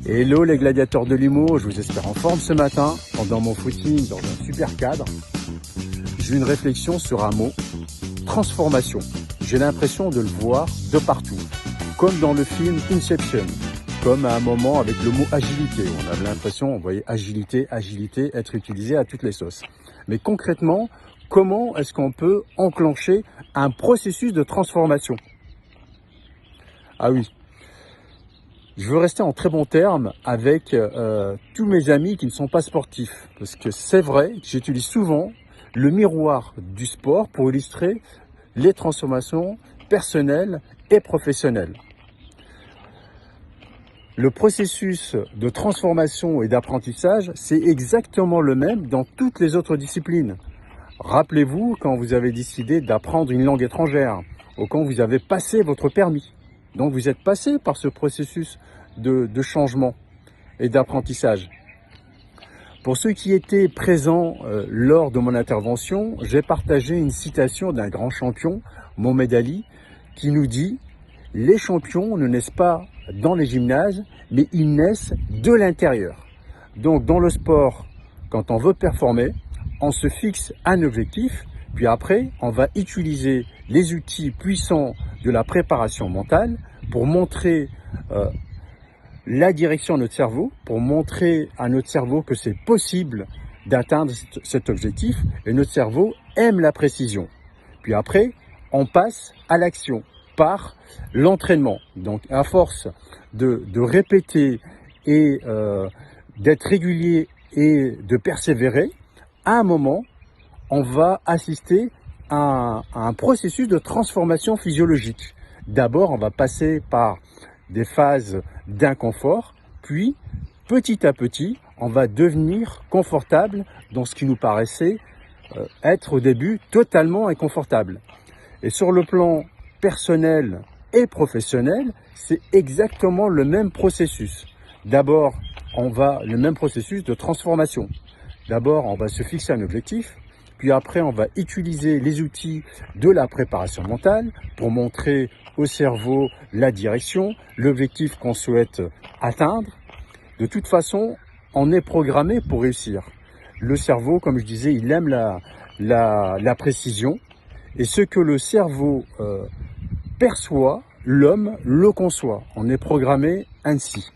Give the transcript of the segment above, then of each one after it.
Hello les gladiateurs de l'humour, je vous espère en forme ce matin, pendant mon footing dans un super cadre. J'ai une réflexion sur un mot, transformation. J'ai l'impression de le voir de partout, comme dans le film Inception, comme à un moment avec le mot agilité. On avait l'impression, on voyait agilité être utilisé à toutes les sauces. Mais concrètement, comment est-ce qu'on peut enclencher un processus de transformation? Ah oui. Je veux rester en très bons termes avec tous mes amis qui ne sont pas sportifs. Parce que c'est vrai que j'utilise souvent le miroir du sport pour illustrer les transformations personnelles et professionnelles. Le processus de transformation et d'apprentissage, c'est exactement le même dans toutes les autres disciplines. Rappelez-vous quand vous avez décidé d'apprendre une langue étrangère ou quand vous avez passé votre permis. Donc vous êtes passé par ce processus de changement et d'apprentissage. Pour ceux qui étaient présents lors de mon intervention, j'ai partagé une citation d'un grand champion, Mohamed Ali, qui nous dit « Les champions ne naissent pas dans les gymnases, mais ils naissent de l'intérieur ». Donc dans le sport, quand on veut performer, on se fixe un objectif, puis après, on va utiliser les outils puissants de la préparation mentale pour montrer la direction à notre cerveau, pour montrer à notre cerveau que c'est possible d'atteindre cet objectif. Et notre cerveau aime la précision. Puis après, on passe à l'action par l'entraînement. Donc à force de répéter et d'être régulier et de persévérer, à un moment, on va assister à un processus de transformation physiologique. D'abord, on va passer par des phases d'inconfort, puis petit à petit, on va devenir confortable dans ce qui nous paraissait être au début totalement inconfortable. Et sur le plan personnel et professionnel, c'est exactement le même processus. D'abord, le même processus de transformation. D'abord, on va se fixer un objectif. Puis après, on va utiliser les outils de la préparation mentale pour montrer au cerveau la direction, l'objectif qu'on souhaite atteindre. De toute façon, on est programmé pour réussir. Le cerveau, comme je disais, il aime la précision. Et ce que le cerveau perçoit, l'homme le conçoit. On est programmé ainsi.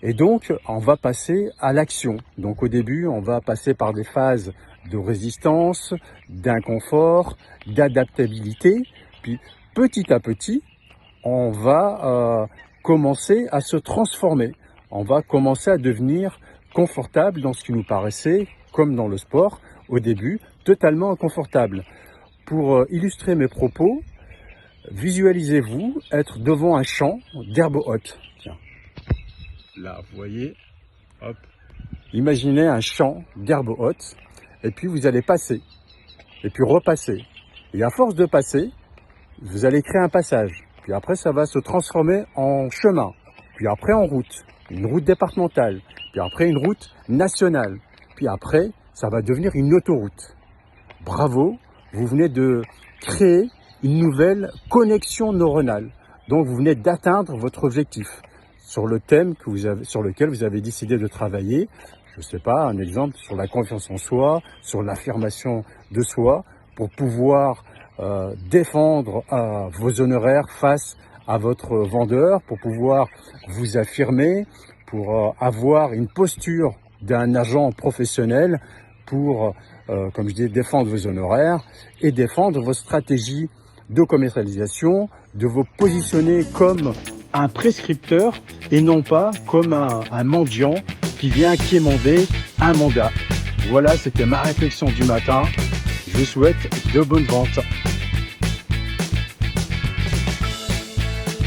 Et donc, on va passer à l'action. Donc au début, on va passer par des phases de résistance, d'inconfort, d'adaptabilité. Puis petit à petit, on va commencer à se transformer. On va commencer à devenir confortable dans ce qui nous paraissait, comme dans le sport, au début, totalement inconfortable. Pour illustrer mes propos, visualisez-vous être devant un champ d'herbes hautes. Tiens. Là, vous voyez, hop. Imaginez un champ d'herbes hautes, et puis vous allez passer, et puis repasser. Et à force de passer, vous allez créer un passage. Puis après, ça va se transformer en chemin. Puis après, en route. Une route départementale. Puis après, une route nationale. Puis après, ça va devenir une autoroute. Bravo, vous venez de créer une nouvelle connexion neuronale. Donc, vous venez d'atteindre votre objectif sur le thème sur lequel vous avez décidé de travailler. Je ne sais pas, un exemple sur la confiance en soi, sur l'affirmation de soi, pour pouvoir défendre vos honoraires face à votre vendeur, pour pouvoir vous affirmer, pour avoir une posture d'un agent professionnel, pour, comme je dis, défendre vos honoraires et défendre vos stratégies de commercialisation, de vous positionner comme un prescripteur et non pas comme un mendiant qui vient quémander un mandat. Voilà, c'était ma réflexion du matin. Je vous souhaite de bonnes ventes.